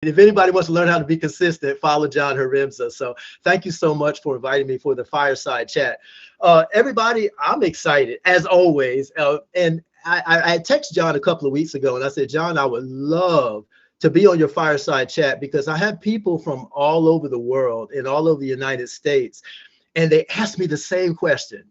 If anybody wants to learn how to be consistent, follow John Haremza. So thank you so much for inviting me for the Fireside Chat. Everybody, I'm excited as always. And I texted John a couple of weeks ago and I said, John, I would love to be on your Fireside Chat because I have people from all over the world and all over the United States. And they ask me the same question,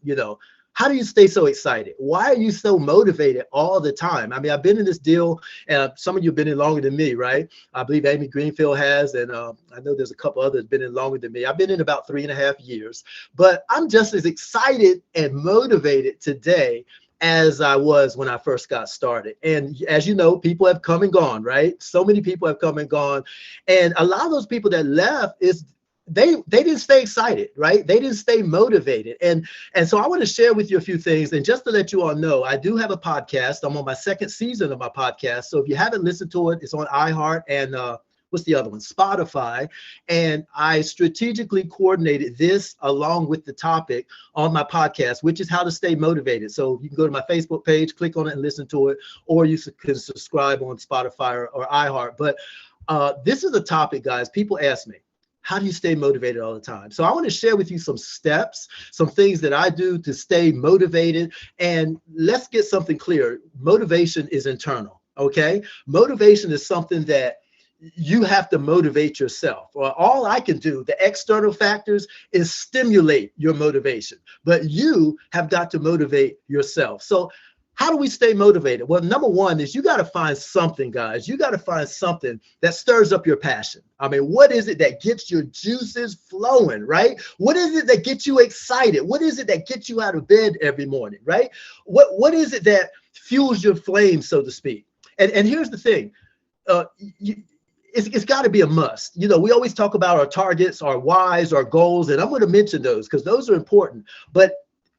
how do you stay so excited? Why are you so motivated all the time? I mean, I've been in this deal, and some of you have been in longer than me, right? I believe Amy Greenfield has, and I know there's a couple others been in longer than me. I've been in about 3.5 years, but I'm just as excited and motivated today as I was when I first got started. And as you know, people have come and gone, right? So many people have come and gone. And a lot of those people that left is they didn't stay excited, right? They didn't stay motivated. And so I want to share with you a few things. And just to let you all know, I do have a podcast. I'm on my 2nd season of my podcast. So if you haven't listened to it, it's on iHeart and what's the other one? Spotify. And I strategically coordinated this along with the topic on my podcast, which is how to stay motivated. So you can go to my Facebook page, click on it and listen to it, or you can subscribe on Spotify or iHeart. But this is a topic, guys, people ask me, how do you stay motivated all the time? So I want to share with you some steps, some things that I do to stay motivated. And let's get something clear. Motivation is internal, okay? Motivation is something that you have to motivate yourself. Well, all I can do, the external factors, is stimulate your motivation. But you have got to motivate yourself. So how do we stay motivated? Well, number one is you got to find something, guys. You got to find something that stirs up your passion. I mean, what is it that gets your juices flowing, right? What is it that gets you excited? What is it that gets you out of bed every morning, right? What is it that fuels your flame, so to speak? And here's the thing. It's got to be a must. We always talk about our targets, our whys, our goals, and I'm going to mention those because those are important. But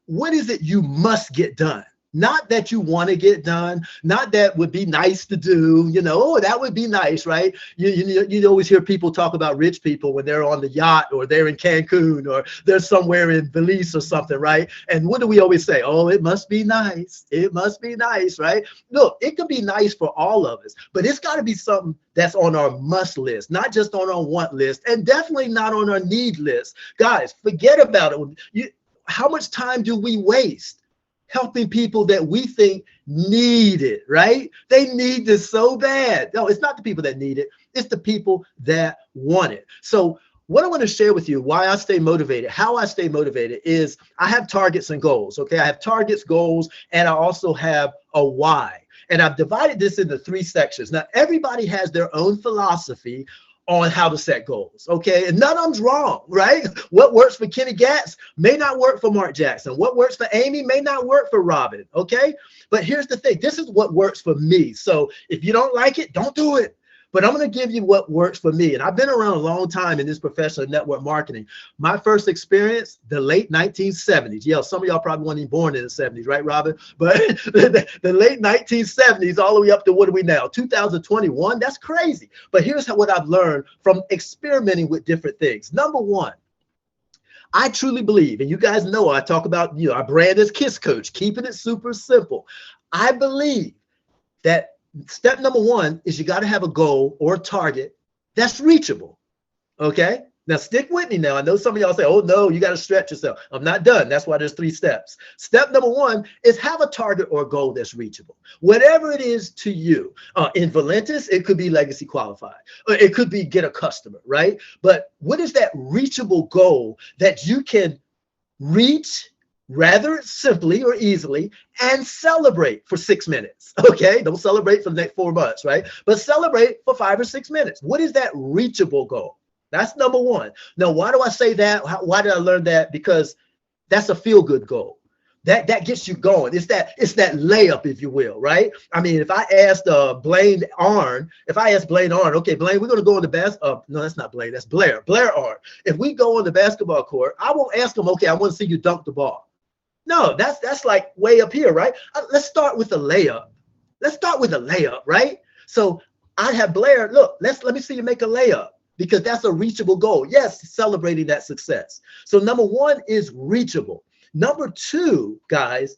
what is it you must get done? Not that you want to get done, not that would be nice to do, oh, that would be nice, right? You always hear people talk about rich people when they're on the yacht or they're in Cancun or they're somewhere in Belize or something, right? And what do we always say? Oh, it must be nice. It must be nice, right? Look, it could be nice for all of us, but it's got to be something that's on our must list, not just on our want list, and definitely not on our need list. Guys, forget about it. How much time do we waste helping people that we think need it, right? They need this so bad. No, it's not the people that need it. It's the people that want it. So what I want to share with you, why I stay motivated, how I stay motivated is I have targets and goals, okay? I have targets, goals, and I also have a why. And I've divided this into 3 sections. Now, everybody has their own philosophy on how to set goals, okay? And none of them's wrong, right? What works for Kenny Gatz may not work for Mark Jackson. What works for Amy may not work for Robin, okay? But here's the thing. This is what works for me. So if you don't like it, don't do it. But I'm going to give you what works for me. And I've been around a long time in this profession of network marketing. My first experience, the late 1970s. Yeah, some of y'all probably weren't even born in the 70s, right, Robin? But the late 1970s all the way up to what are we now? 2021? That's crazy. But here's what I've learned from experimenting with different things. Number one, I truly believe, and you guys know I talk about, our brand is Kiss Coach, keeping it super simple. I believe that step number one is you got to have a goal or a target that's reachable. Okay. Now stick with me now. I know some of y'all say, oh no, you got to stretch yourself. I'm not done. That's why there's 3 steps. Step number one is have a target or a goal that's reachable. Whatever it is to you. In Valentis, it could be legacy qualified. Or it could be get a customer, right? But what is that reachable goal that you can reach rather simply or easily and celebrate for 6 minutes, okay? Don't celebrate for the next 4 months, right? But celebrate for 5 or 6 minutes. What is that reachable goal? That's number one. Now, why do I say that? Why did I learn that? Because that's a feel-good goal. That gets you going. It's that layup, if you will, right? I mean, if I asked Blaine Arn, okay, Blaine, we're going to go on the basketball. No, that's not Blaine. That's Blair Arn. If we go on the basketball court, I won't ask him, okay, I want to see you dunk the ball. No, that's like way up here, right? Let's start with the layup. Right? So I have Blair, look, let me see you make a layup because that's a reachable goal. Yes, celebrating that success. So number one is reachable. Number two, guys,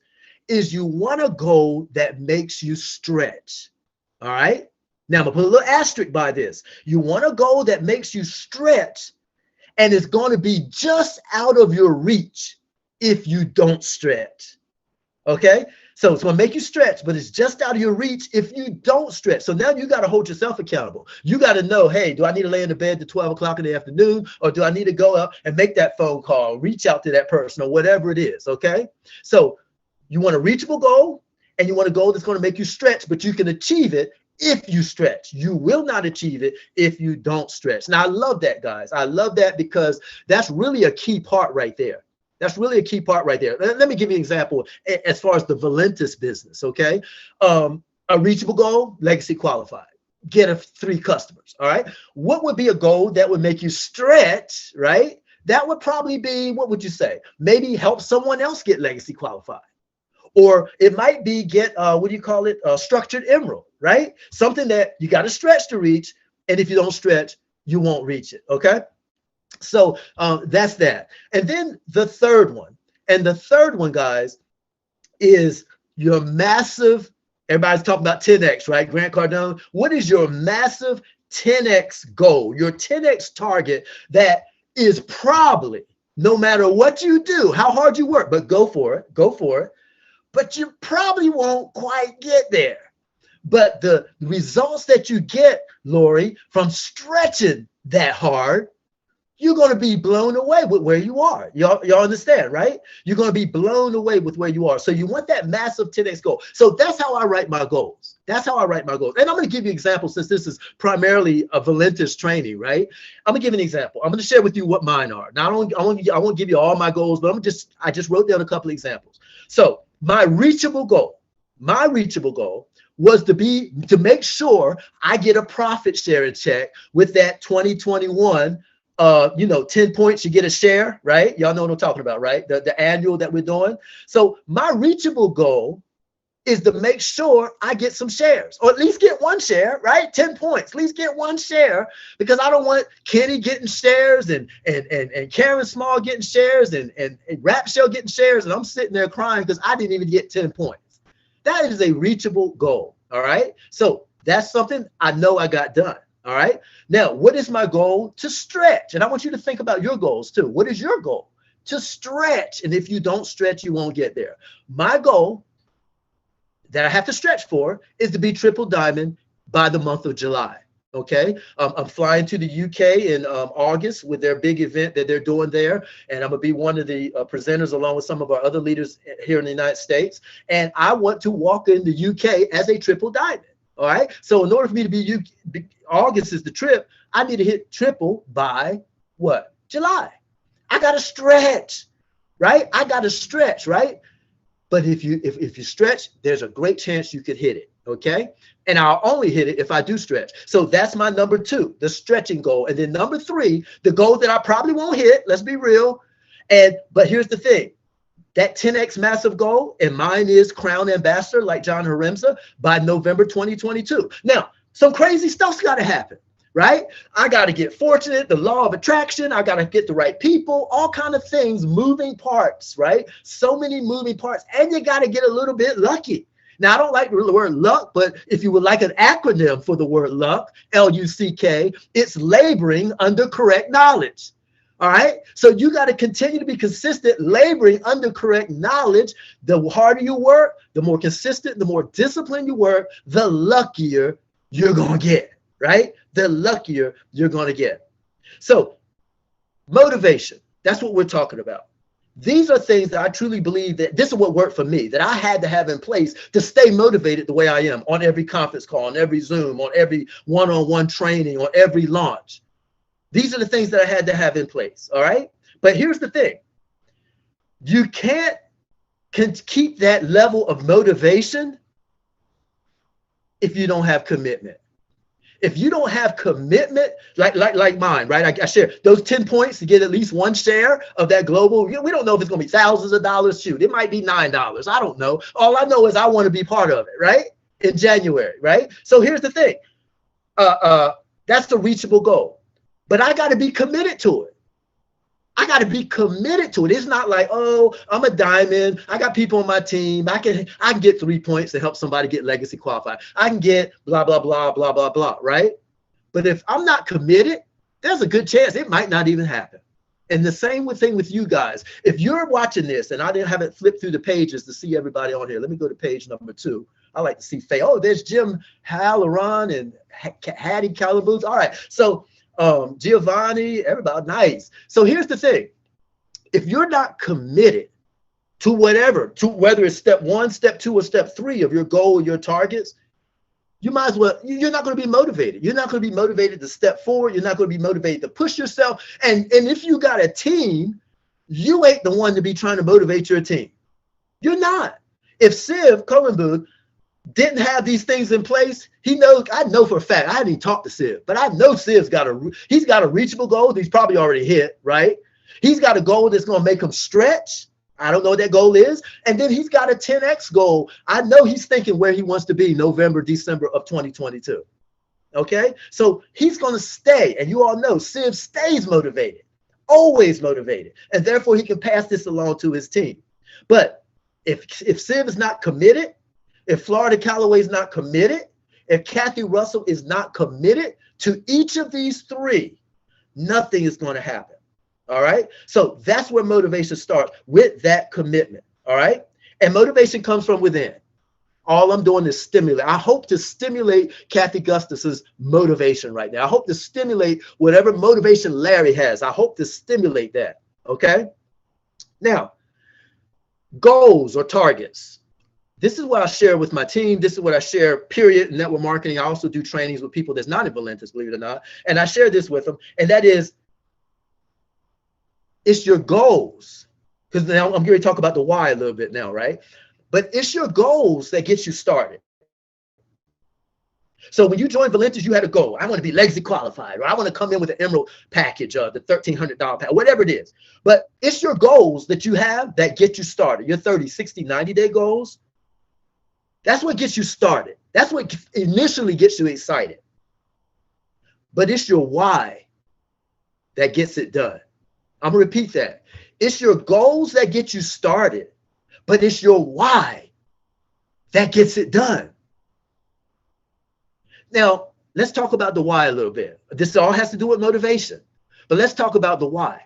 is you want a goal that makes you stretch. All right? Now, I'm going to put a little asterisk by this. You want a goal that makes you stretch and it's going to be just out of your reach if you don't stretch. Okay? So it's going to make you stretch, but it's just out of your reach if you don't stretch. So now you got to hold yourself accountable. You got to know, hey, do I need to lay in the bed to 12 o'clock in the afternoon, or do I need to go up and make that phone call, reach out to that person, or whatever it is, okay? So you want a reachable goal, and you want a goal that's going to make you stretch, but you can achieve it if you stretch. You will not achieve it if you don't stretch. Now, I love that, guys. I love that because that's really a key part right there. That's really a key part right there. Let me give you an example as far as the Valentis business, okay? A reachable goal, legacy qualified. Get 3 customers, all right? What would be a goal that would make you stretch, right? That would probably be, what would you say? Maybe help someone else get legacy qualified. Or it might be get, what do you call it? Structured emerald, right? Something that you got to stretch to reach. And if you don't stretch, you won't reach it, okay? So that's that. And then the third one, guys, is your massive, everybody's talking about 10X, right? Grant Cardone, what is your massive 10X goal, your 10X target that is probably, no matter what you do, how hard you work, but go for it, but you probably won't quite get there. But the results that you get, Lori, from stretching that hard, you're going to be blown away with where you are. Y'all understand, right? You're going to be blown away with where you are. So you want that massive 10X goal. So that's how I write my goals. That's how I write my goals. And I'm going to give you an example, since this is primarily a Valentis training, right? I'm going to give an example. I'm going to share with you what mine are. Now, I won't give you all my goals, but I just wrote down a couple of examples. So my reachable goal was to make sure I get a profit sharing check with that 2021 10 points, you get a share, right? Y'all know what I'm talking about, right? The annual that we're doing. So my reachable goal is to make sure I get some shares, or at least get 1 share, right? 10 points, at least get 1 share, because I don't want Kenny getting shares and Karen Small getting shares and Rap Show getting shares, and I'm sitting there crying because I didn't even get 10 points. That is a reachable goal, all right? So that's something I know I got done. All right. Now, what is my goal? To stretch. And I want you to think about your goals too. What is your goal? To stretch. And if you don't stretch, you won't get there. My goal that I have to stretch for is to be triple diamond by the month of July. Okay. I'm flying to the UK in August with their big event that they're doing there. And I'm going to be one of the presenters along with some of our other leaders here in the United States. And I want to walk in the UK as a triple diamond. All right. So in order for me to be August is the trip, I need to hit triple by what? July. I got to stretch, right? I got to stretch, right? But if you stretch, there's a great chance you could hit it. Okay. And I'll only hit it if I do stretch. So that's my number 2, the stretching goal. And then number 3, the goal that I probably won't hit. Let's be real. But here's the thing. That 10X massive goal, and mine is crown ambassador like John Haremza by November 2022. Now, some crazy stuff's got to happen, right? I got to get fortunate, the law of attraction. I got to get the right people, all kind of things, moving parts, right? So many moving parts, and you got to get a little bit lucky. Now, I don't like the word luck, but if you would like an acronym for the word luck, L-U-C-K, it's laboring under correct knowledge. All right. So you got to continue to be consistent, laboring under correct knowledge. The harder you work, the more consistent, the more disciplined you work, the luckier you're going to get, right? The luckier you're going to get. So motivation, that's what we're talking about. These are things that I truly believe that this is what worked for me, that I had to have in place to stay motivated the way I am on every conference call, on every Zoom, on every one-on-one training, on every launch. These are the things that I had to have in place, all right? But here's the thing. You can't keep that level of motivation if you don't have commitment. If you don't have commitment, like mine, right? I share those 10 points to get at least 1 share of that global. We don't know if it's going to be thousands of dollars. Shoot, it might be $9. I don't know. All I know is I want to be part of it, right? In January, right? So here's the thing. That's the reachable goal. But I got to be committed to it. I got to be committed to it. It's not like, oh, I'm a diamond. I got people on my team. I can get 3 points to help somebody get legacy qualified. I can get blah, blah, blah, blah, blah, blah, right? But if I'm not committed, there's a good chance it might not even happen. And the same thing with you guys. If you're watching this, and I haven't flipped through the pages to see everybody on here. Let me go to page number 2. I like to see Faye. Oh, there's Jim Halloran and Hattie Calaboose. All right. So Giovanni, everybody, nice. So here's the thing. If you're not committed to whatever, to whether it's step 1, step 2, or step 3 of your goal or your targets, you might as well, you're not going to be motivated. You're not going to be motivated to step forward. You're not going to be motivated to push yourself. And if you got a team, you ain't the one to be trying to motivate your team. You're not. If Siv Cullenbooth didn't have these things in place, I know for a fact, I haven't even talked to Siv, but I know Siv's he's got a reachable goal that he's probably already hit, right? He's got a goal that's going to make him stretch. I don't know what that goal is. And then he's got a 10X goal. I know he's thinking where he wants to be November, December of 2022. Okay. So he's going to stay. And you all know Siv stays motivated, always motivated. And therefore he can pass this along to his team. But if Siv is not committed, if Florida Callaway is not committed, if Kathy Russell is not committed to each of these 3, nothing is going to happen. All right. So that's where motivation starts, with that commitment. All right. And motivation comes from within. All I'm doing is stimulate. I hope to stimulate Kathy Gustus's motivation right now. I hope to stimulate whatever motivation Larry has. I hope to stimulate that. Okay. Now, goals or targets. This is what I share with my team. This is what I share, period, in network marketing. I also do trainings with people that's not in Valentis, believe it or not. And I share this with them. And that is, it's your goals. Because now I'm going to talk about the why a little bit now, right? But it's your goals that get you started. So when you joined Valentis, you had a goal. I want to be legacy qualified, or I want to come in with an emerald package, the $1,300 package, whatever it is. But it's your goals that you have that get you started. Your 30, 60, 90-day goals. That's what gets you started. That's what initially gets you excited. But it's your why that gets it done. I'm going to repeat that. It's your goals that get you started, but it's your why that gets it done. Now, let's talk about the why a little bit. This all has to do with motivation, but let's talk about the why.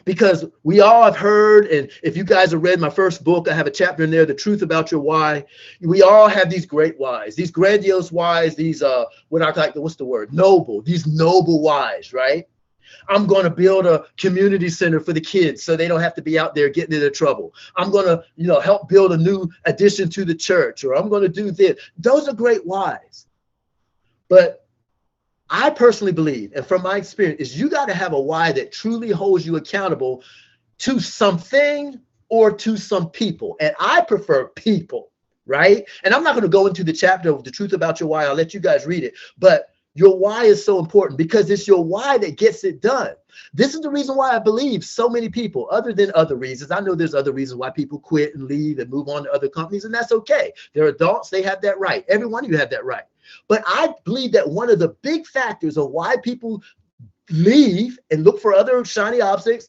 Because we all have heard, and if you guys have read my first book, I have a chapter in there, The Truth About Your Why. We all have these great whys, these grandiose whys, these, what's the word? Noble, these noble whys, right? I'm going to build a community center for the kids so they don't have to be out there getting into trouble. I'm going to, help build a new addition to the church, or I'm going to do this. Those are great whys. But I personally believe, and from my experience, is you got to have a why that truly holds you accountable to something or to some people. And I prefer people, right? And I'm not going to go into the chapter of The Truth About Your Why. I'll let you guys read it. But your why is so important because it's your why that gets it done. This is the reason why I believe so many people, other than other reasons. I know there's other reasons why people quit and leave and move on to other companies, and that's okay. They're adults. They have that right. Every one of you have that right. But I believe that one of the big factors of why people leave and look for other shiny objects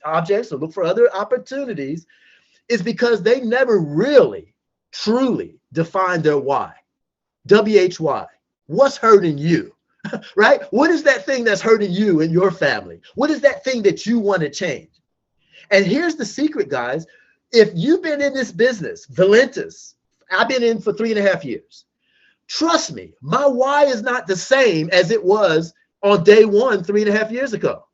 or look for other opportunities is because they never really, truly defined their why. WHY. What's hurting you? Right? What is that thing that's hurting you and your family? What is that thing that you want to change? And here's the secret, guys. If you've been in this business, Valentis, I've been in for 3.5 years. Trust me, my why is not the same as it was on day one 3.5 years ago.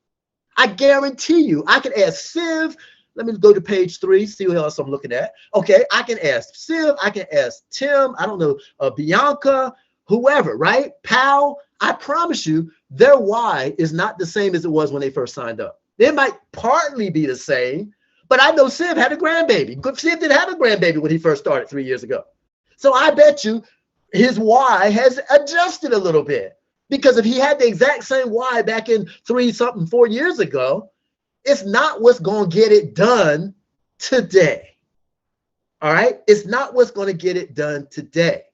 I guarantee you, I can ask Siv. Let me go to page 3, see what else I'm looking at. Okay, I can ask Siv. I can ask Tim. I don't know, Bianca, whoever, right? Pal. I promise you, their why is not the same as it was when they first signed up. It might partly be the same, but I know Siv had a grandbaby. Siv didn't have a grandbaby when he first started 3 years ago. So I bet you his why has adjusted a little bit, because if he had the exact same why back in 4 years ago, it's not what's going to get it done today. All right. It's not what's going to get it done today.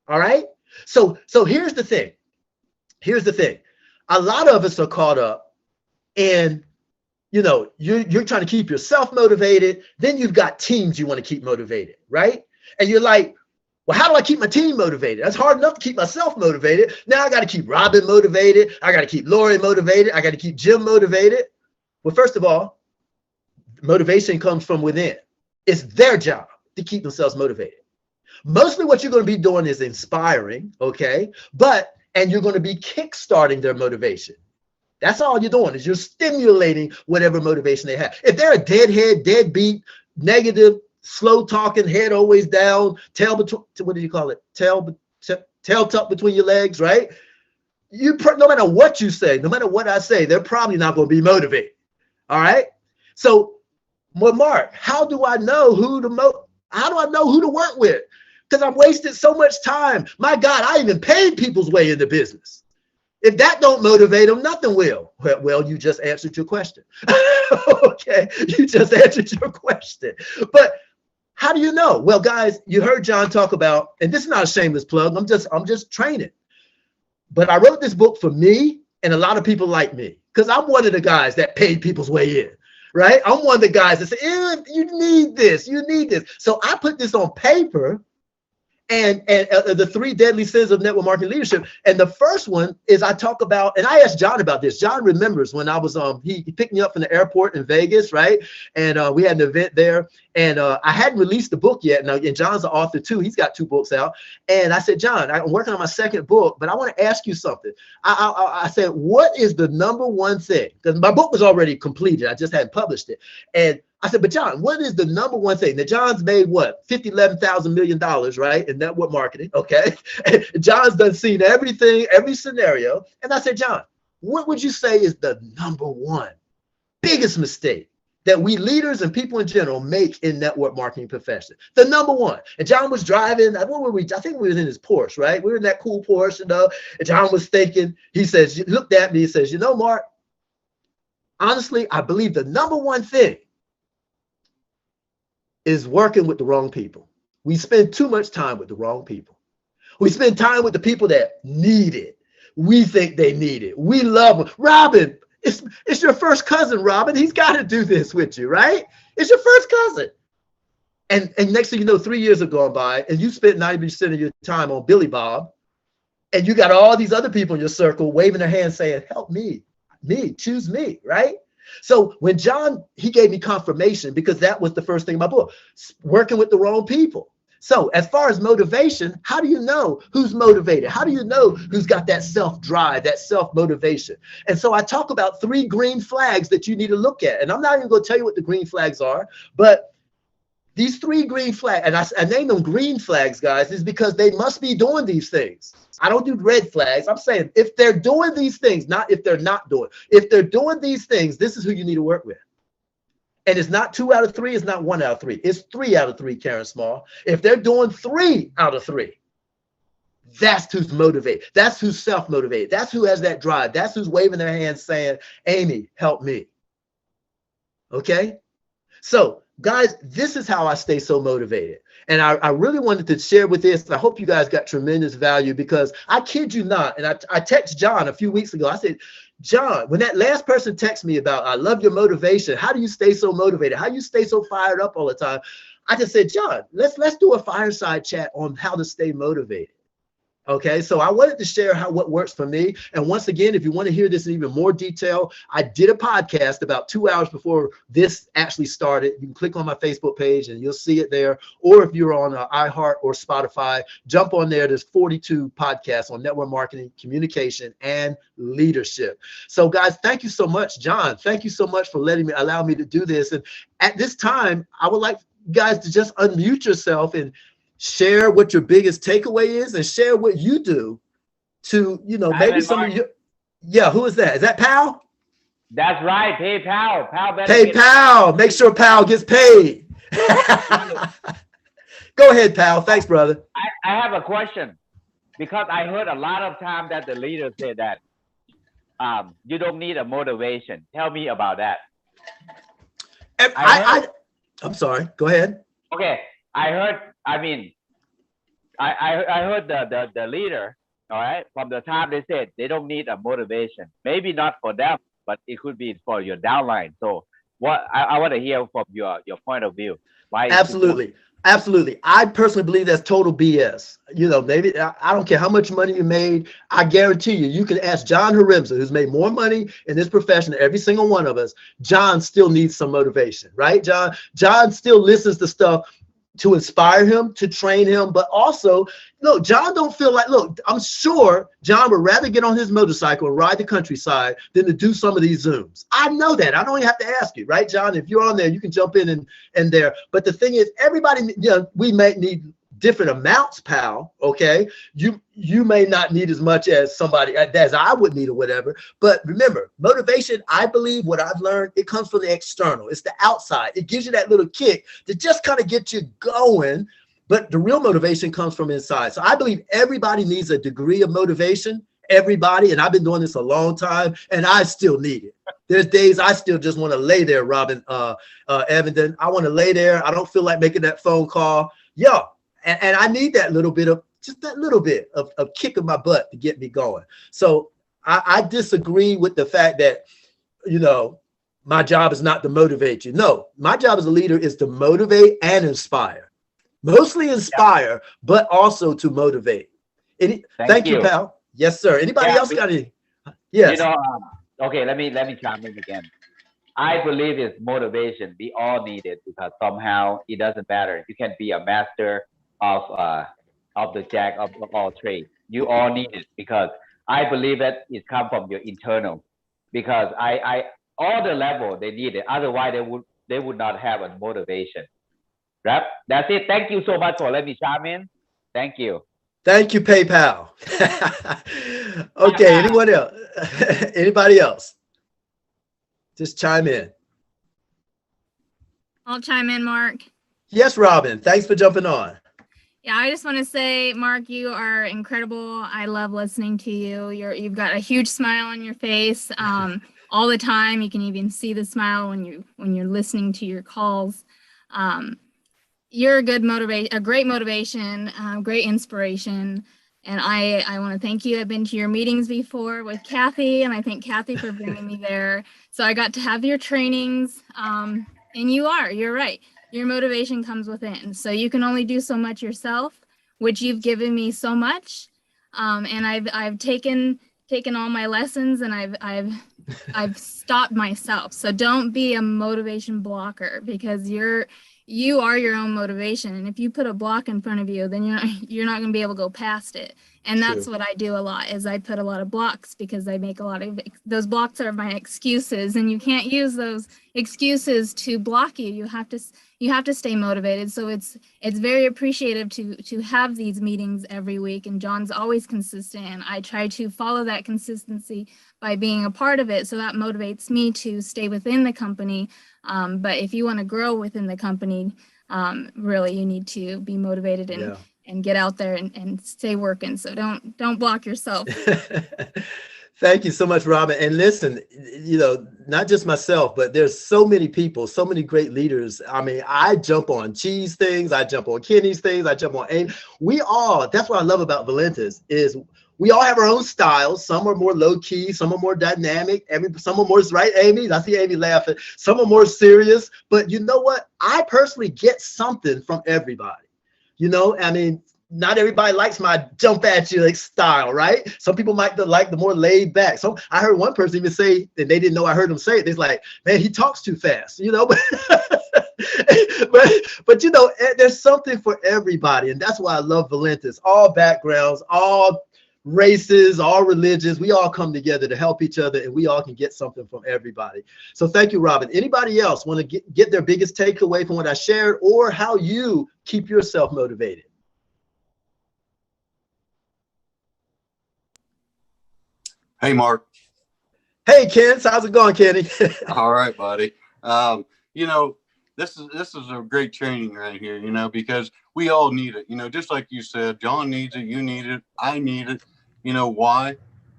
All right. So here's the thing. Here's the thing. A lot of us are caught up in you're trying to keep yourself motivated. Then you've got teams you want to keep motivated, right? And you're like, well, how do I keep my team motivated? That's hard enough to keep myself motivated. Now I got to keep Robin motivated. I got to keep Lori motivated. I got to keep Jim motivated. Well, first of all, motivation comes from within. It's their job to keep themselves motivated. Mostly what you're going to be doing is inspiring, okay? And you're going to be kickstarting their motivation. That's all you're doing, is you're stimulating whatever motivation they have. If they're a deadhead, deadbeat, negative, slow talking, head always down, tail between, what do you call it? Tail tucked between your legs, right? No matter what you say, no matter what I say, they're probably not going to be motivated. All right. So, well, Mark, how do I know who to work with? Because I've wasted so much time. My God, I even paid people's way into business. If that don't motivate them, nothing will. Well, you just answered your question. Okay, you just answered your question. But how do you know? Well, guys, you heard John talk about, and this is not a shameless plug. I'm just training. But I wrote this book for me and a lot of people like me, because I'm one of the guys that paid people's way in, right? I'm one of the guys that say, you need this, you need this. So I put this on paper. And the 3 deadly sins of network marketing leadership. And the first one is I talk about, and I asked John about this. John remembers when I was, he picked me up from the airport in Vegas, right? And we had an event there. And I hadn't released the book yet. And John's an author too. He's got 2 books out. And I said, John, I'm working on my 2nd book, but I want to ask you something. I said, what is the number one thing? Because my book was already completed. I just hadn't published it. And I said, but John, what is the number one thing? Now, John's made what? $11,000 million, right? In network marketing, okay? John's done seen everything, every scenario. And I said, John, what would you say is the number one biggest mistake that we leaders and people in general make in network marketing profession? The number one. And John was driving, what were we? I think we was in his Porsche, right? We were in that cool Porsche, and John was thinking, he says, he looked at me, he says, Mark, honestly, I believe the number one thing is working with the wrong people. We spend too much time with the wrong people. We spend time with the people that need it. We think they need it. We love them. Robin, it's your first cousin, Robin. He's got to do this with you, right? It's your first cousin. And next thing you know, 3 years have gone by and you spent 90% of your time on Billy Bob. And you got all these other people in your circle waving their hands saying, help me, choose me, right? So when John, he gave me confirmation, because that was the first thing in my book, working with the wrong people. So as far as motivation, how do you know who's motivated? How do you know who's got that self-drive, that self-motivation? And so I talk about 3 green flags that you need to look at. And I'm not even going to tell you what the green flags are, but these 3 green flags, and I name them green flags, guys, is because they must be doing these things. I don't do red flags. I'm saying if they're doing these things, not if they're not doing. If they're doing these things, this is who you need to work with. And it's not 2 out of 3. It's not 1 out of 3. It's 3 out of 3, Karen Small. If they're doing 3 out of 3, that's who's motivated. That's who's self-motivated. That's who has that drive. That's who's waving their hands saying, Amy, help me. Okay? So, guys, this is how I stay so motivated. And I really wanted to share with this. I hope you guys got tremendous value, because I kid you not. And I texted John a few weeks ago. I said, John, when that last person texted me about, I love your motivation. How do you stay so motivated? How do you stay so fired up all the time? I just said, John, let's do a fireside chat on how to stay motivated. Okay, so I wanted to share what works for me. And once again, if you want to hear this in even more detail, I did a podcast about 2 hours before this actually started. You can click on my Facebook page and you'll see it there. Or if you're on iHeart or Spotify, jump on there. There's 42 podcasts on network marketing, communication, and leadership. So guys, thank you so much. John, thank you so much for allow me to do this. And at this time, I would like you guys to just unmute yourself and share what your biggest takeaway is, and share what you do to, maybe some of you. Yeah, who is that? Is that Pal? That's right. Pay Pal. Pay Pal. Make sure Pal gets paid. Go ahead, Pal. Thanks, brother. I have a question, because I heard a lot of times that the leaders say that you don't need a motivation. Tell me about that. I'm sorry. Go ahead. Okay. I heard the leader, all right, from the time they said they don't need a motivation. Maybe not for them, but it could be for your downline. So what I want to hear from your point of view. Why is it Absolutely. Absolutely. I personally believe that's total BS. You know, maybe I don't care how much money you made. I guarantee you, you can ask John Haremza, who's made more money in this profession than every single one of us. John still needs some motivation, right? John still listens to stuff to inspire him, to train him, but also, look, John don't feel like, look, I'm sure John would rather get on his motorcycle and ride the countryside than to do some of these Zooms. I know that. I don't even have to ask you, right, John? If you're on there, you can jump in and there. But the thing is, everybody, you know, we may need different amounts, pal, okay? You may not need as much as somebody, as I would need or whatever. But remember, motivation, I believe what I've learned, it comes from the external. It's the outside. It gives you that little kick to just kind of get you going. But the real motivation comes from inside. So I believe everybody needs a degree of motivation, everybody. And I've been doing this a long time, and I still need it. There's days I still just want to lay there, Robin, Evan. I want to lay there. I don't feel like making that phone call. Yo, and I need that little bit of, just that little bit of kick in my butt to get me going. So I disagree with the fact that, you know, my job is not to motivate you. No, my job as a leader is to motivate and inspire. Mostly inspire, but also to motivate. Thank you, pal. Yes, sir. Anybody else got any? Yes. You know, okay, let me chime in again. I believe it's motivation. We all need it because somehow it doesn't matter. You can be a master of the jack of all trades. You all need it because I believe that it comes from your internal. Because I all the level they need it. Otherwise they would not have a motivation. Right? That's it. Thank you so much for letting me chime in. Thank you. Thank you, PayPal. Okay, anyone else? Anybody else? Just chime in. I'll chime in, Mark. Yes, Robin. Thanks for jumping on. Yeah, I just want to say, Mark, you are incredible. I love listening to you. You've got a huge smile on your face all the time. You can even see the smile when you're listening to your calls. You're a great motivation, great inspiration. And I want to thank you. I've been to your meetings before with Kathy, and I thank Kathy for bringing me there. So I got to have your trainings. And you're right. Your motivation comes within. So you can only do so much yourself, which you've given me so much. And I've taken all my lessons, and I've stopped myself. So don't be a motivation blocker, because you are your own motivation. And if you put a block in front of you, then you're not going to be able to go past it. And that's what I do a lot, is I put a lot of blocks, because I make a lot of those blocks are my excuses, and you can't use those excuses to block you. You have to stay motivated. So it's very appreciative to have these meetings every week, and John's always consistent, and I try to follow that consistency by being a part of it. So that motivates me to stay within the company. But if you want to grow within the company, really you need to be motivated and get out there and stay working. So don't block yourself. Thank you so much, Robin. And listen, you know, not just myself, but there's so many people, so many great leaders. I mean, I jump on Cheese things, I jump on Kenny's things, I jump on Amy. That's what I love about Valentis, is we all have our own styles. Some are more low key, some are more dynamic, some are more, right, Amy? I see Amy laughing. Some are more serious, but you know what? I personally get something from everybody. You know, I mean, not everybody likes my jump at you style, right? Some people might like the more laid back. So I heard one person even say, and they didn't know I heard him say it. They're like, man, he talks too fast, you know, but you know, there's something for everybody. And that's why I love Valentis. All backgrounds, all races, all religions, we all come together to help each other, and we all can get something from everybody. So thank you, Robin. Anybody else want to get their biggest takeaway from what I shared, or how you keep yourself motivated? Hey, Mark. Hey, Ken. How's it going, Kenny? All right, buddy. You know, this is a great training right here, you know, because we all need it. You know, just like you said, John needs it, you need it, I need it. You know, why?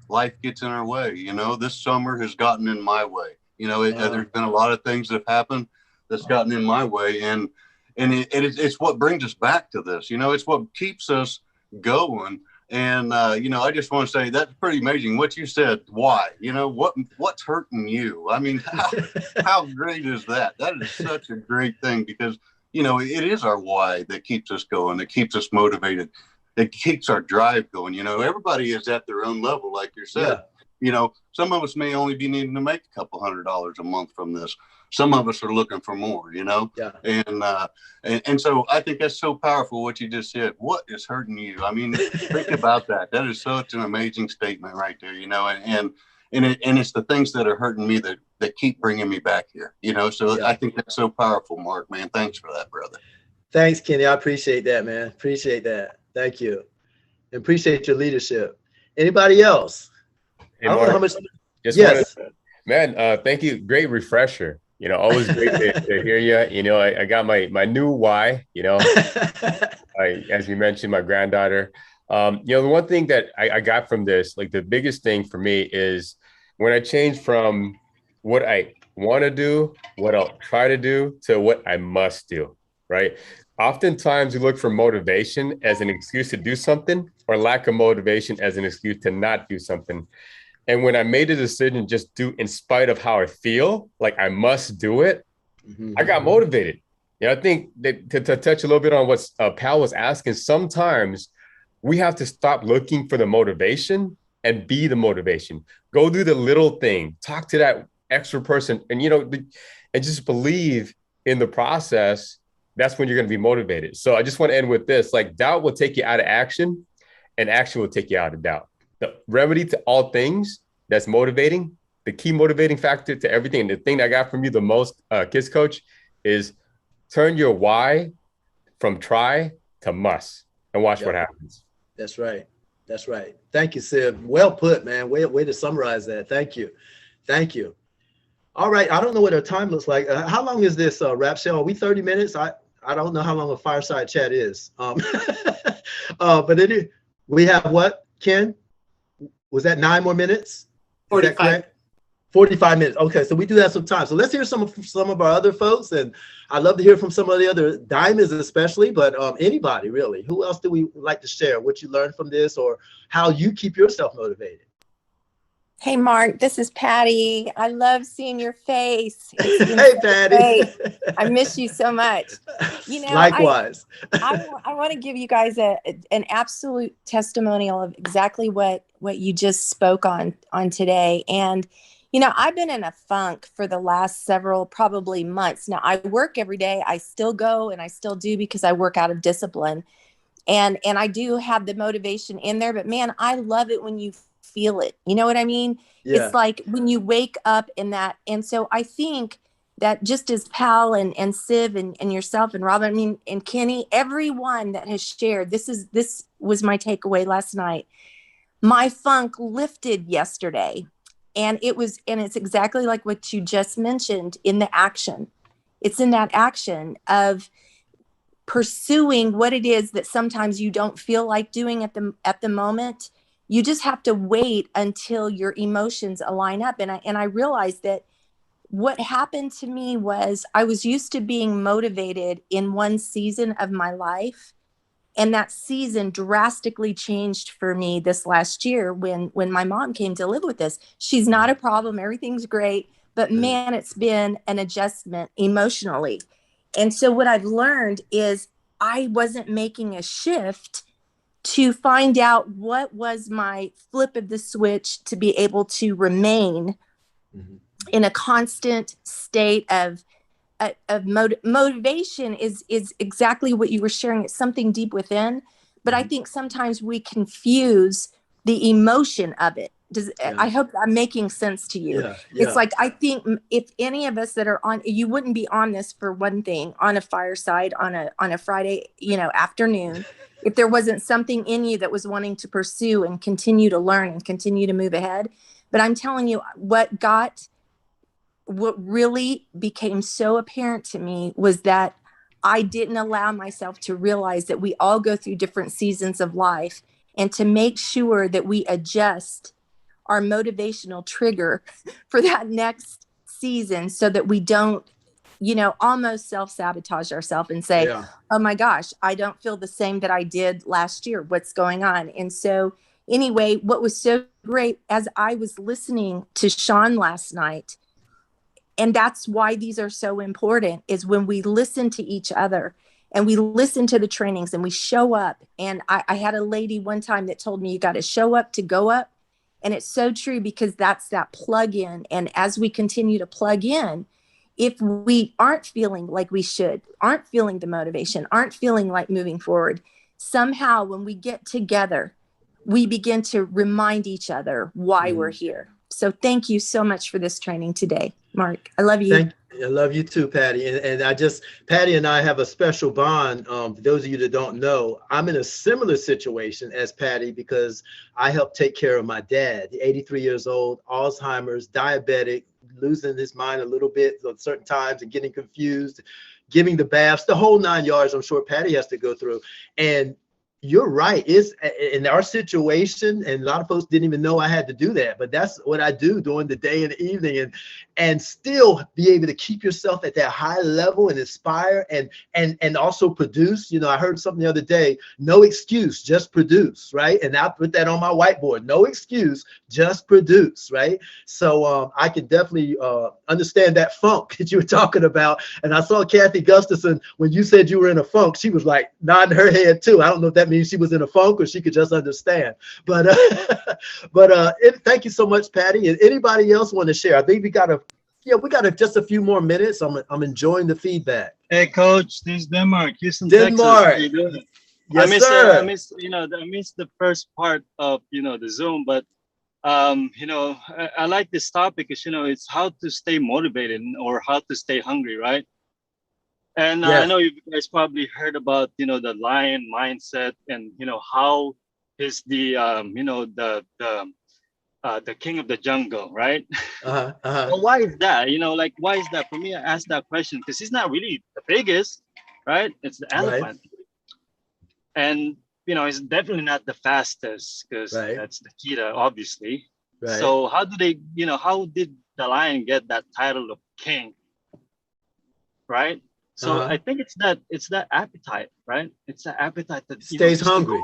Life gets in our way. You know, this summer has gotten in my way. You know, there's been a lot of things that have happened that's gotten in my way. And it's what brings us back to this. You know, it's what keeps us going. And you know, I just want to say that's pretty amazing what you said. Why? You know, what's hurting you? I mean, how great is that? That is such a great thing, because you know, it is our why that keeps us going. It keeps us motivated. It keeps our drive going. You know, everybody is at their own level, like you said. Yeah. You know, some of us may only be needing to make a couple $100 a month from this. Some of us are looking for more, you know? Yeah. And so I think that's so powerful what you just said. What is hurting you? I mean, think about that. That is such an amazing statement right there, you know, and it's the things that are hurting me that keep bringing me back here, you know? So Yeah. I think that's so powerful, Mark, man. Thanks for that, brother. Thanks, Kenny. I appreciate that, man. Appreciate that. Thank you. And appreciate your leadership. Anybody else? Hey, I don't know how much. Just Yes. man, thank you. Great refresher. You know, always great to hear you. You know, I got my new why, you know, as you mentioned, my granddaughter. You know, the one thing that I got from this, like the biggest thing for me is when I changed from what I want to do, what I'll try to do, to what I must do, right? Oftentimes we look for motivation as an excuse to do something, or lack of motivation as an excuse to not do something. And when I made the decision just do in spite of how I feel, like I must do it, I got motivated. You know, I think that to touch a little bit on what Pal was asking, sometimes we have to stop looking for the motivation and be the motivation. Go do the little thing, talk to that extra person, and, you know, and just believe in the process. That's when you're going to be motivated. So I just want to end with this, like doubt will take you out of action, and action will take you out of doubt. The remedy to all things that's motivating, the key motivating factor to everything, and the thing that I got from you the most, Kids Coach, is turn your why from try to must, and watch what happens. That's right. That's right. Thank you, Sid. Well put, man. Way to summarize that. Thank you. Thank you. All right. I don't know what our time looks like. How long is this rap show? Are we 30 minutes? I don't know how long a fireside chat is. But we have what, Ken? Was that 9 more minutes? 45. 45 minutes. Okay, so we do have some time. So let's hear some of our other folks, and I'd love to hear from some of the other diamonds, especially. But anybody really. Who else do we like to share what you learned from this, or how you keep yourself motivated? Hey, Mark, this is Patty. I love seeing your face. Hey, Patty. Great. I miss you so much. You know, likewise. I want to give you guys an absolute testimonial of exactly what you just spoke on today. And, you know, I've been in a funk for the last several, probably months. Now, I work every day. I still go, and I still do, because I work out of discipline. And I do have the motivation in there. But, man, I love it when you feel it. You know what I mean? Yeah. It's like when you wake up in that. And so I think that just as Pal and Siv and yourself and Robin, I mean, and Kenny, everyone that has shared, this was my takeaway last night. My funk lifted yesterday, and it's exactly like what you just mentioned in the action. It's in that action of pursuing what it is that sometimes you don't feel like doing at the moment. You just have to wait until your emotions align up. And I realized that what happened to me was I was used to being motivated in one season of my life. And that season drastically changed for me this last year when my mom came to live with us. She's not a problem. Everything's great. But man, it's been an adjustment emotionally. And so what I've learned is I wasn't making a shift to find out what was my flip of the switch to be able to remain in a constant state of motivation is exactly what you were sharing. It's something deep within, but I think sometimes we confuse the emotion of it. I hope I'm making sense to you. Yeah. It's like, I think if any of us that are on, you wouldn't be on this for one thing, on a fireside, on a Friday, afternoon, if there wasn't something in you that was wanting to pursue and continue to learn and continue to move ahead. But I'm telling you, what really became so apparent to me was that I didn't allow myself to realize that we all go through different seasons of life, and to make sure that we adjust our motivational trigger for that next season so that we don't almost self-sabotage ourselves and say, Yeah. oh my gosh, I don't feel the same that I did last year. What's going on? And so anyway, what was so great as I was listening to Sean last night, and that's why these are so important, is when we listen to each other and we listen to the trainings and we show up. And I had a lady one time that told me, you got to show up to go up. And it's so true, because that's that plug in. And as we continue to plug in, if we aren't feeling like we should, aren't feeling the motivation, aren't feeling like moving forward, somehow when we get together, we begin to remind each other why we're here. So thank you so much for this training today, Mark. I love you. I love you too, Patty. And Patty and I have a special bond. For those of you that don't know, I'm in a similar situation as Patty because I helped take care of my dad, 83 years old, Alzheimer's, diabetic, losing his mind a little bit at certain times and getting confused, giving the baths, the whole 9 yards. I'm sure Patty has to go through. And you're right. It's in our situation, and a lot of folks didn't even know I had to do that, but that's what I do during the day and the evening, and still be able to keep yourself at that high level and inspire and also produce. I heard something the other day, no excuse, just produce, right? And I put that on my whiteboard, no excuse, just produce, right? So I can definitely understand that funk that you were talking about. And I saw Kathy Gustafson, when you said you were in a funk, she was like nodding her head too. I don't know if that means she was in a funk or she could just understand. But thank you so much, Patty. And anybody else want to share? I think we got just a few more minutes. I'm enjoying the feedback. Hey, Coach, this is Denmark, Houston, Denmark. Texas. How you doing? Yes, sir. I missed the first part of the Zoom, but I like this topic because it's how to stay motivated or how to stay hungry, right? And Yes. I know you guys probably heard about the lion mindset, and how is the the king of the jungle, right? Well, why is that? Why is that? For me, I asked that question because he's not really the biggest, right? It's the elephant, and he's definitely not the fastest because that's the cheetah, obviously. Right. So how do they? How did the lion get that title of king? Right. So I think it's that appetite, right? It's that appetite that stays hungry.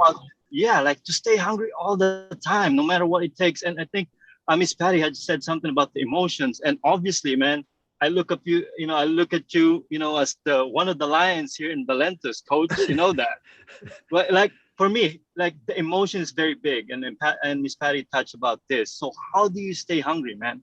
To stay hungry all the time, no matter what it takes. And I think Miss Patty had said something about the emotions. And obviously, man, I look at you, as the one of the lions here in Valentus, Coach. You know that. But for me, the emotion is very big. And Miss Patty touched about this. So how do you stay hungry, man?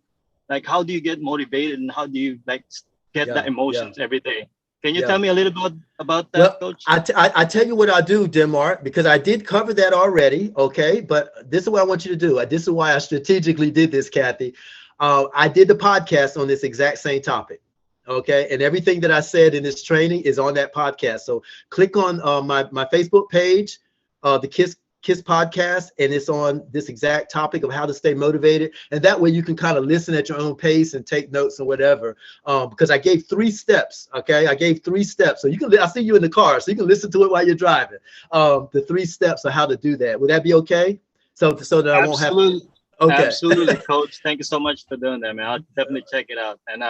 How do you get motivated, and how do you get that emotions every day? Can you tell me a little bit about that, Coach? I tell you what I do, Denmark, because I did cover that already, okay? But this is what I want you to do. This is why I strategically did this, Kathy. I did the podcast on this exact same topic, okay? And everything that I said in this training is on that podcast. So click on my Facebook page, the KISS podcast, and it's on this exact topic of how to stay motivated. And that way you can kind of listen at your own pace and take notes or whatever. Because I gave 3 steps. Okay. I gave 3 steps. So I see you in the car, so you can listen to it while you're driving. The 3 steps of how to do that. Would that be okay? So that I won't have to. Okay. Absolutely, Coach. Thank you so much for doing that, man. I'll definitely check it out. And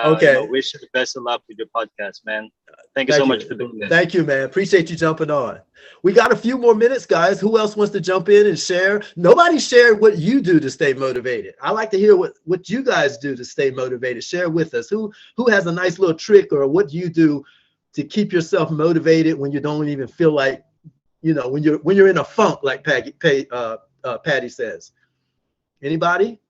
wish you the best of luck with your podcast, man. Thank you so much for doing this. Thank you, man. Appreciate you jumping on. We got a few more minutes, guys. Who else wants to jump in and share? Nobody shared what you do to stay motivated. I like to hear what you guys do to stay motivated. Share with us. Who has a nice little trick, or what do you do to keep yourself motivated when you don't even feel like, when you're in a funk, like Patty says. Anybody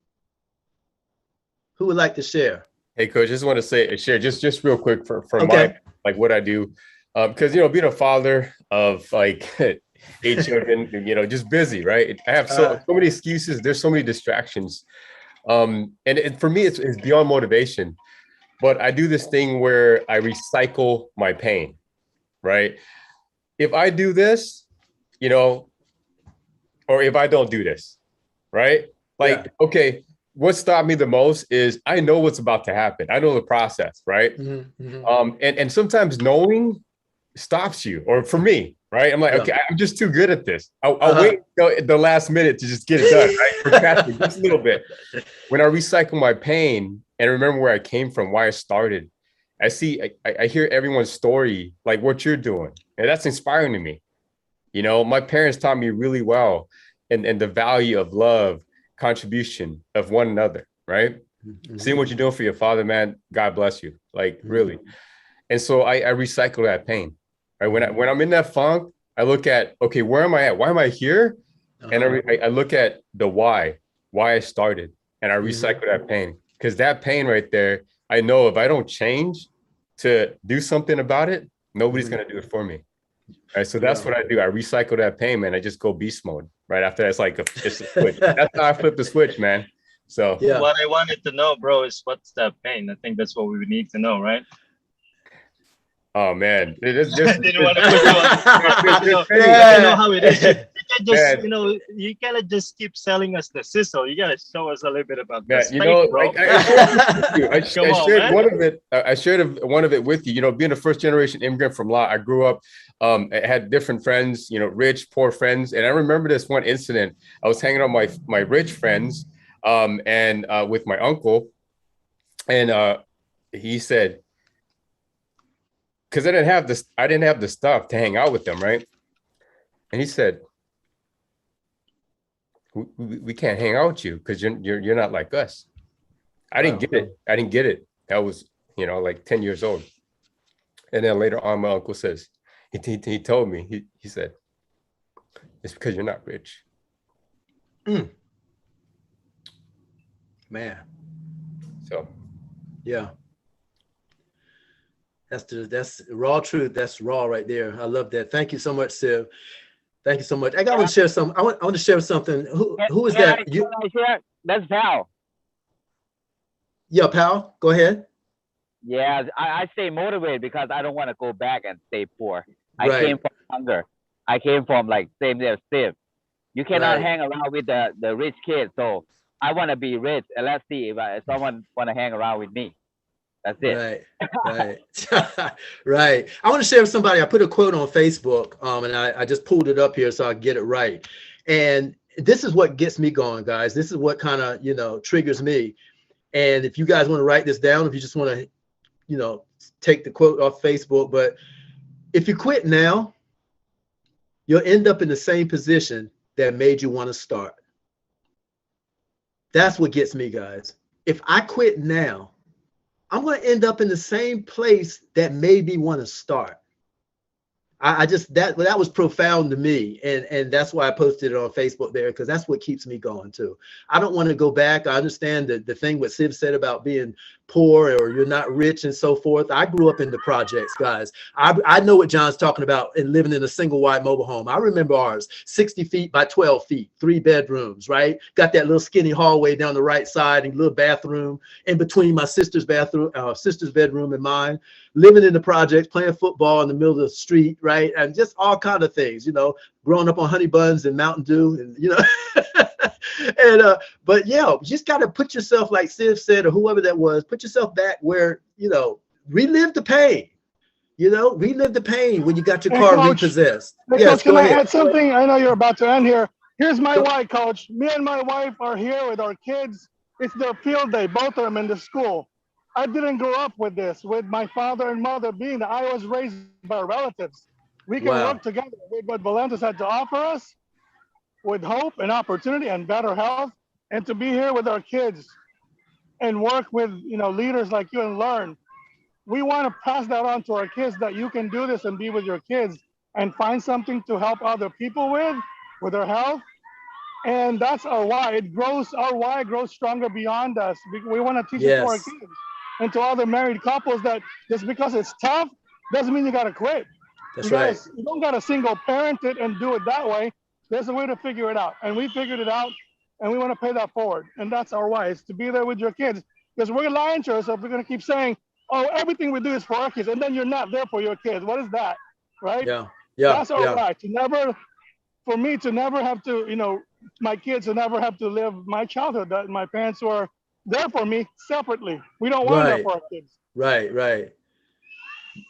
who would like to share? Hey, Coach, just want to share just real quick from my what I do, because being a father of 8 children, just busy, right? I have so many excuses. There's so many distractions, and for me, it's beyond motivation. But I do this thing where I recycle my pain, right? If I do this, or if I don't do this, right? Okay, what stopped me the most is I know what's about to happen. I know the process, right? And sometimes knowing stops you, or for me, right? I'm like, okay, I'm just too good at this. I'll wait until the last minute to just get it done, right? Procrastinate just a little bit. When I recycle my pain and remember where I came from, why I started, I hear everyone's story, like what you're doing, and that's inspiring to me. You know, my parents taught me really well, and the value of love, contribution of one another, right? Seeing what you're doing for your father, man, God bless you, like really. And so I recycle that pain, right? When I'm in that funk, I look at, okay, where am I at? Why am I here? And I look at the why I started, and I recycle that pain, because that pain right there, I know if I don't change to do something about it, nobody's gonna do it for me. Right, so that's what I do. I recycle that pain, man. I just go beast mode. Right after that, it's like it's a switch. That's how I flip the switch, man. So what I wanted to know, bro, is what's that pain? I think that's what we need to know, right? Oh man, it is just. I didn't want to put you on. You know how it is. You can just, you know, you cannot just keep selling us the sizzle. You gotta show us a little bit about the steak, bro. I shared one of it. I shared one of it with you. You know, being a first generation immigrant from La, I grew up. I had different friends. You know, rich, poor friends, and I remember this one incident. I was hanging out with my rich friends, and with my uncle, and he said, because I didn't have the stuff to hang out with them, right? And he said, we can't hang out with you because you're not like us. I didn't get it. That was, you know, like 10 years old. And then later on, my uncle says, he told me, he said, it's because you're not rich. Man. So yeah. That's raw truth. That's raw right there. I love that. Thank you so much, Siv. Thank you so much. I want to share some. I want to share something. Who is that? That's Val. Yeah, pal. Go ahead. Yeah, I stay motivated because I don't want to go back and stay poor. I came from hunger. I came from like same there, Steve. You cannot hang around with the rich kids. So I want to be rich, and let's see if someone want to hang around with me. That's it. Right. I want to share with somebody. I put a quote on Facebook, and I just pulled it up here so I get it right. And this is what gets me going, guys. This is what kind of, you know, triggers me. And if you guys want to write this down, if you just want to, you know, take the quote off Facebook, but if you quit now, you'll end up in the same position that made you want to start. That's what gets me, guys. If I quit now, I'm going to end up in the same place that made me want to start. I just, that was profound to me. And that's why I posted it on Facebook there, because that's what keeps me going too. I don't want to go back. I understand the thing what Siv said about being poor or you're not rich and so forth. I grew up in the projects, guys. I know what John's talking about and living in a single wide mobile home. I remember ours, 60 feet by 12 feet, 3 bedrooms, right? Got that little skinny hallway down the right side and a little bathroom in between my sister's bedroom and mine. Living in the projects, playing football in the middle of the street, right? And just all kind of things, you know, growing up on honey buns and Mountain Dew, and, you know, and, but yeah, you just got to put yourself, like Siv said, or whoever that was, put yourself back where, you know, relive the pain, you know, relive the pain when you got your car repossessed. Yes, can I add something? I know you're about to end here. Here's my why, Coach. Me and my wife are here with our kids. It's their field day, both of them in the school. I didn't grow up with this, with my father and mother being that. I was raised by relatives. We can work together with what Valentis had to offer us, with hope and opportunity and better health, and to be here with our kids and work with, you know, leaders like you and learn. We want to pass that on to our kids, that you can do this and be with your kids and find something to help other people with their health. And that's our why. Our why grows stronger beyond us. We want to teach it to our kids. And to all the married couples, that just because it's tough doesn't mean you got to quit. That's right. You don't got to single parent it and do it that way. There's a way to figure it out. And we figured it out, and we want to pay that forward. And that's our why, is to be there with your kids. Because we're lying to ourselves. We're going to keep saying, oh, everything we do is for our kids, and then you're not there for your kids. What is that, right? Yeah. That's our why. For me to never have to, you know, my kids to never have to live my childhood, that my parents were there for me separately. We don't want that for our kids. Right.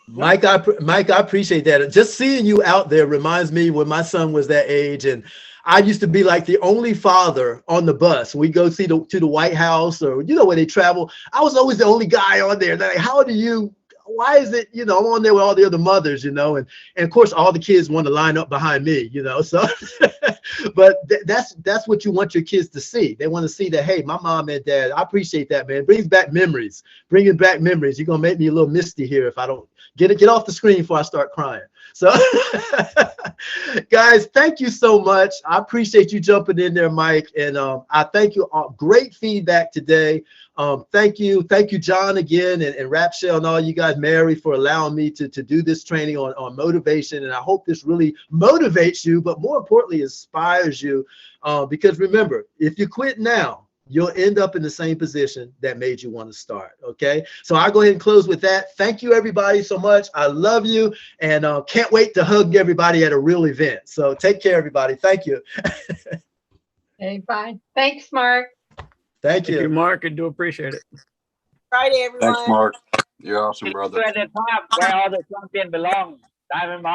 Mike, I appreciate that. Just seeing you out there reminds me when my son was that age, and I used to be like the only father on the bus. We go to the White House, or, you know, when they travel. I was always the only guy on there. They're like, how do you why is it, I'm on there with all the other mothers, and of course all the kids want to line up behind me, so but that's what you want your kids to see. They want to see that, hey, my mom and dad, I appreciate that, man. Bringing back memories. You're gonna make me a little misty here if I don't get off the screen before I start crying. So guys, thank you so much. I appreciate you jumping in there, Mike, and I thank you all. Great feedback today. Thank you, John, again, and Rapshell and all you guys, Mary, for allowing me to do this training on motivation. And I hope this really motivates you, but more importantly, inspires you. Because remember, if you quit now, you'll end up in the same position that made you want to start. Okay, so I'll go ahead and close with that. Thank you, everybody, so much. I love you, and can't wait to hug everybody at a real event. So take care, everybody. Thank you. Okay, bye. Thanks, Mark. Thank you, Mark. I do appreciate it. Friday, everyone. Thanks, Mark. You're awesome, brother. At the top where all the champions belong. Diamond Mark.